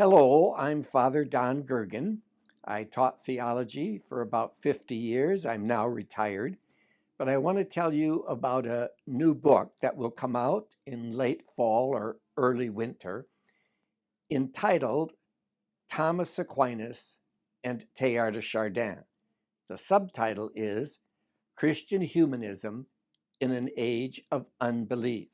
Hello, I'm Father Don Gergen. I taught theology for about 50 years. I'm now retired, but I want to tell you about a new book that will come out in late fall or early winter entitled Thomas Aquinas and Teilhard de Chardin. The subtitle is Christian Humanism in an Age of Unbelief.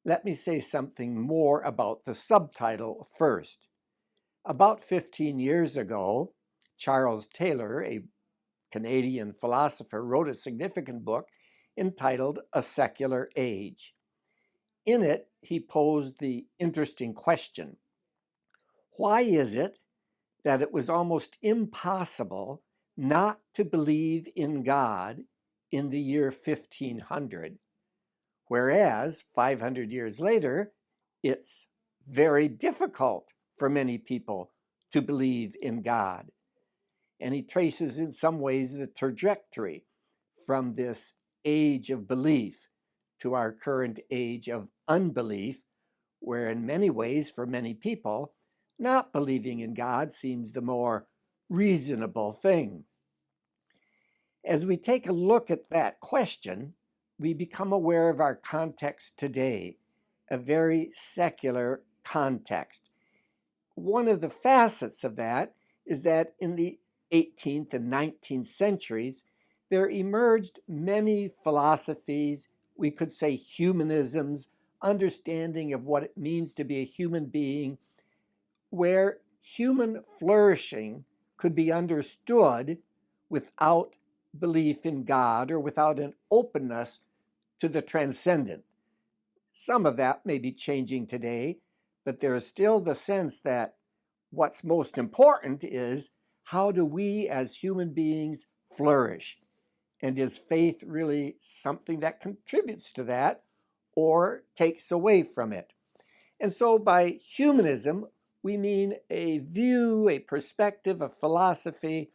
Let me say something more about the subtitle first. About 15 years ago, Charles Taylor, a Canadian philosopher, wrote a significant book entitled A Secular Age. In it, he posed the interesting question: why is it that it was almost impossible not to believe in God in the year 1500, whereas 500 years later, it's very difficult for many people to believe in God? And he traces in some ways the trajectory from this age of belief to our current age of unbelief, where in many ways, for many people, not believing in God seems the more reasonable thing. As we take a look at that question, we become aware of our context today, a very secular context. One of the facets of that is that in the 18th and 19th centuries, there emerged many philosophies, we could say humanisms, understanding of what it means to be a human being, where human flourishing could be understood without belief in God or without an openness to the transcendent. Some of that may be changing today, but there is still the sense that what's most important is how do we as human beings flourish? And is faith really something that contributes to that or takes away from it? And so by humanism, we mean a view, a perspective, a philosophy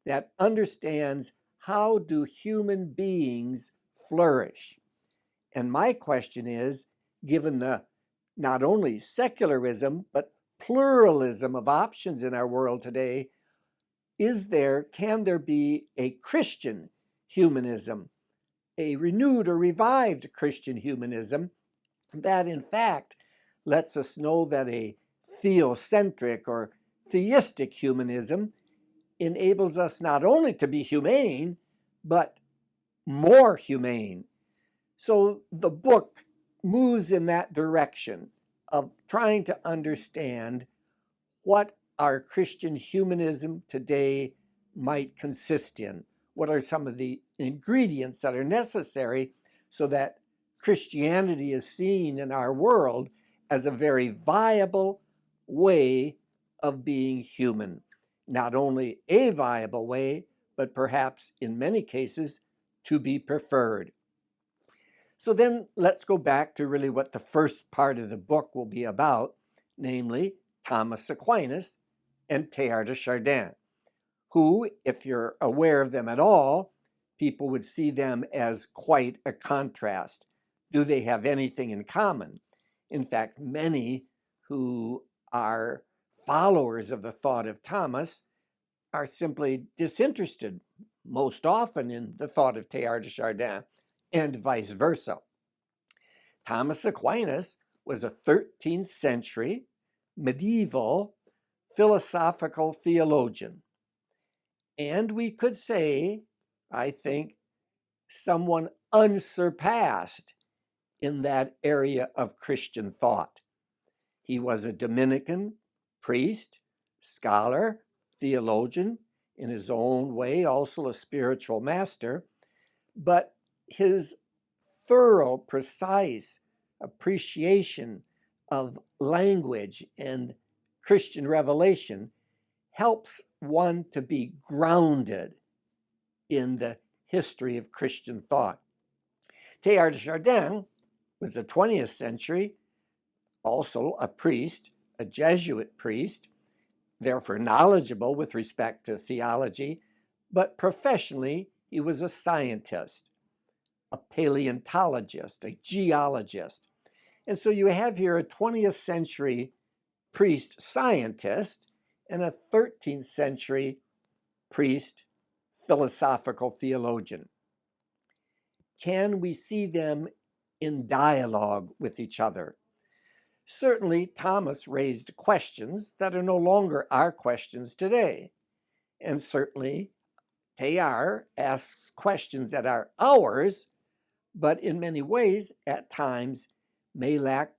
that understands how do human beings flourish. And my question is, given the not only secularism, but pluralism of options in our world today, can there be a Christian humanism, a renewed or revived Christian humanism that in fact lets us know that a theocentric or theistic humanism enables us not only to be humane, but more humane? So the book moves in that direction of trying to understand what our Christian humanism today might consist in. What are some of the ingredients that are necessary so that Christianity is seen in our world as a very viable way of being human? Not only a viable way, but perhaps in many cases to be preferred. So then let's go back to really what the first part of the book will be about, namely Thomas Aquinas and Teilhard de Chardin, who, if you're aware of them at all, people would see them as quite a contrast. Do they have anything in common? In fact, many who are followers of the thought of Thomas are simply disinterested, most often in the thought of Teilhard de Chardin, and vice versa. Thomas Aquinas was a 13th century medieval philosophical theologian. And we could say, I think, someone unsurpassed in that area of Christian thought. He was a Dominican priest, scholar, theologian, in his own way, also a spiritual master, but his thorough, precise appreciation of language and Christian revelation helps one to be grounded in the history of Christian thought. Teilhard de Chardin was the 20th century, also a priest, a Jesuit priest, therefore knowledgeable with respect to theology, but professionally he was a scientist, a paleontologist, a geologist. And so you have here a 20th century priest scientist and a 13th century priest philosophical theologian. Can we see them in dialogue with each other? Certainly, Thomas raised questions that are no longer our questions today. And certainly, Teilhard asks questions that are ours, but in many ways, at times, may lack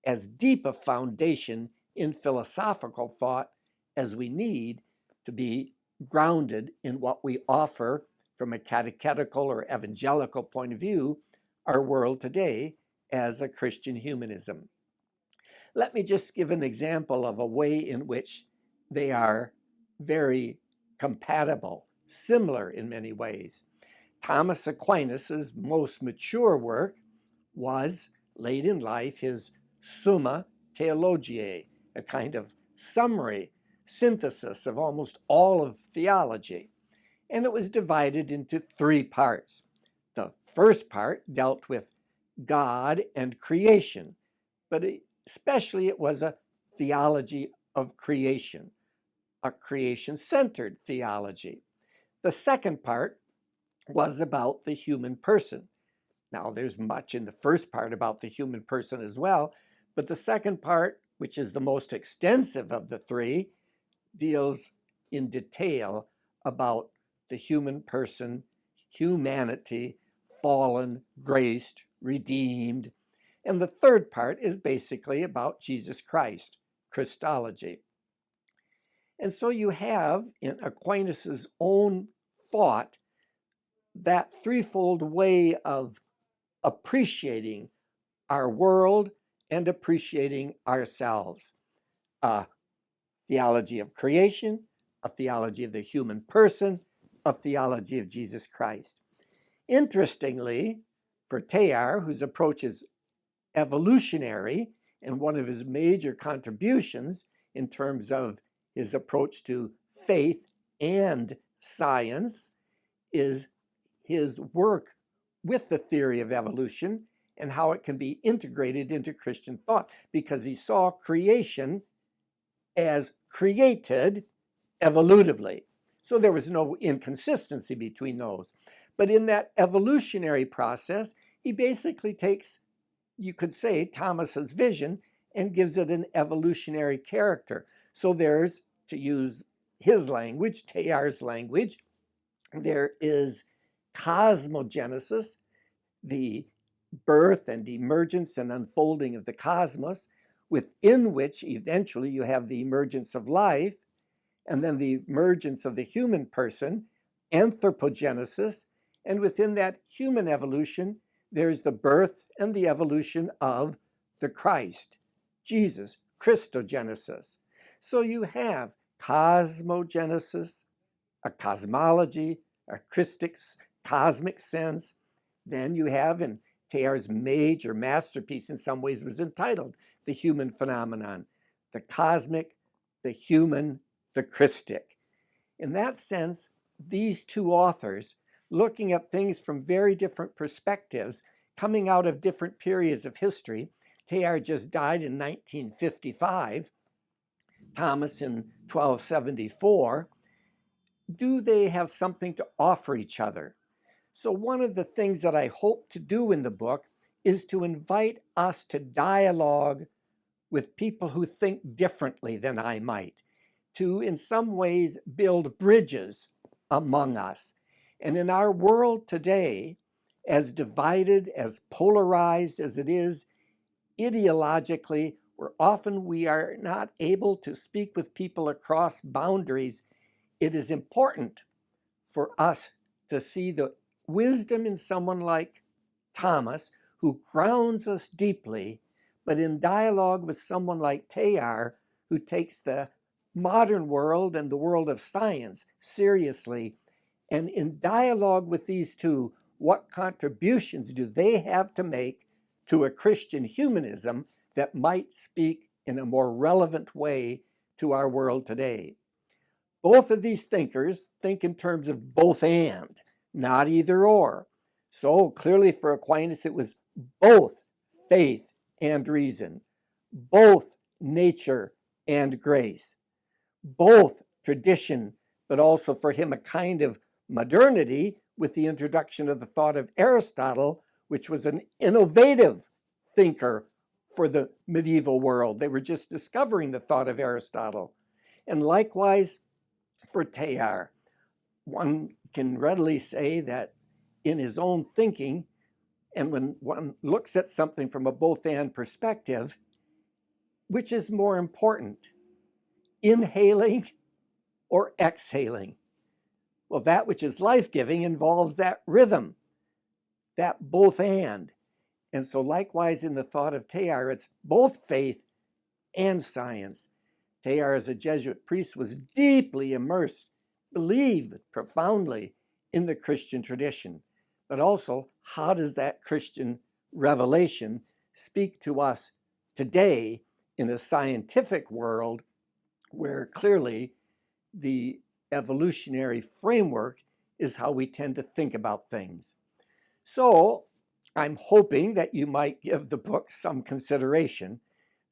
as deep a foundation in philosophical thought as we need to be grounded in what we offer from a catechetical or evangelical point of view, our world today as a Christian humanism. Let me just give an example of a way in which they are very compatible, similar in many ways. Thomas Aquinas' most mature work was, late in life, his Summa Theologiae, a kind of summary, synthesis of almost all of theology. And it was divided into three parts. The first part dealt with God and creation, but especially it was a theology of creation, a creation-centered theology. The second part was about the human person. Now, there's much in the first part about the human person as well, but the second part, which is the most extensive of the three, deals in detail about the human person, humanity, fallen, graced, redeemed. And the third part is basically about Jesus Christ, Christology. And so you have, in Aquinas' own thought, that threefold way of appreciating our world and appreciating ourselves. A theology of creation, a theology of the human person, a theology of Jesus Christ. Interestingly, for Teilhard, whose approach is evolutionary, and one of his major contributions in terms of his approach to faith and science is his work with the theory of evolution and how it can be integrated into Christian thought, because he saw creation as created evolutively. So there was no inconsistency between those. But in that evolutionary process, he basically takes, you could say, Thomas's vision and gives it an evolutionary character. So there's, to use his language, Teilhard's language, there is cosmogenesis, the birth and emergence and unfolding of the cosmos, within which eventually you have the emergence of life, and then the emergence of the human person, anthropogenesis, and within that human evolution, there's the birth and the evolution of the Christ, Jesus, Christogenesis. So you have cosmogenesis, a cosmology, a Christics, cosmic sense. Then you have, in Teilhard's major masterpiece in some ways was entitled The Human Phenomenon, the cosmic, the human, the Christic. In that sense, these two authors, looking at things from very different perspectives, coming out of different periods of history. Teilhard just died in 1955, Thomas in 1274. Do they have something to offer each other? So one of the things that I hope to do in the book is to invite us to dialogue with people who think differently than I might, to in some ways build bridges among us. And in our world today, as divided, as polarized as it is ideologically, where often we are not able to speak with people across boundaries, it is important for us to see the wisdom in someone like Thomas, who grounds us deeply, but in dialogue with someone like Teilhard, who takes the modern world and the world of science seriously. And in dialogue with these two, what contributions do they have to make to a Christian humanism that might speak in a more relevant way to our world today? Both of these thinkers think in terms of both and, not either or. So clearly for Aquinas, it was both faith and reason, both nature and grace. Both tradition, but also for him a kind of modernity with the introduction of the thought of Aristotle, which was an innovative thinker for the medieval world. They were just discovering the thought of Aristotle. And likewise for Teilhard, one can readily say that in his own thinking, and when one looks at something from a both-and perspective, which is more important, inhaling or exhaling? Well, that which is life-giving involves that rhythm, that both-and. And so likewise in the thought of Teilhard, it's both faith and science. Teilhard, as a Jesuit priest, was deeply immersed, believed profoundly in the Christian tradition. But also, how does that Christian revelation speak to us today in a scientific world where clearly the evolutionary framework is how we tend to think about things? So I'm hoping that you might give the book some consideration.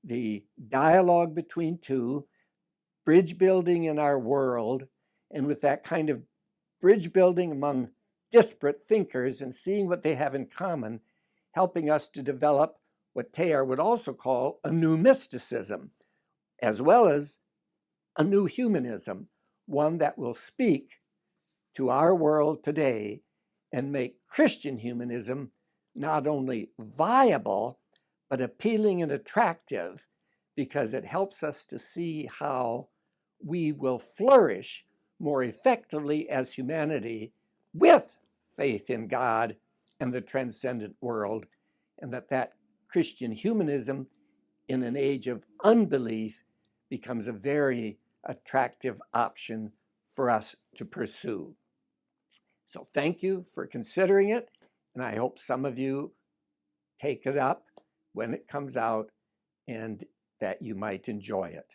The dialogue between two, bridge building in our world, and with that kind of bridge building among disparate thinkers and seeing what they have in common, helping us to develop what Teilhard would also call a new mysticism, as well as a new humanism, one that will speak to our world today and make Christian humanism not only viable, but appealing and attractive, because it helps us to see how we will flourish more effectively as humanity with faith in God and the transcendent world, and that Christian humanism in an age of unbelief becomes a very attractive option for us to pursue. So thank you for considering it, and I hope some of you take it up when it comes out and that you might enjoy it.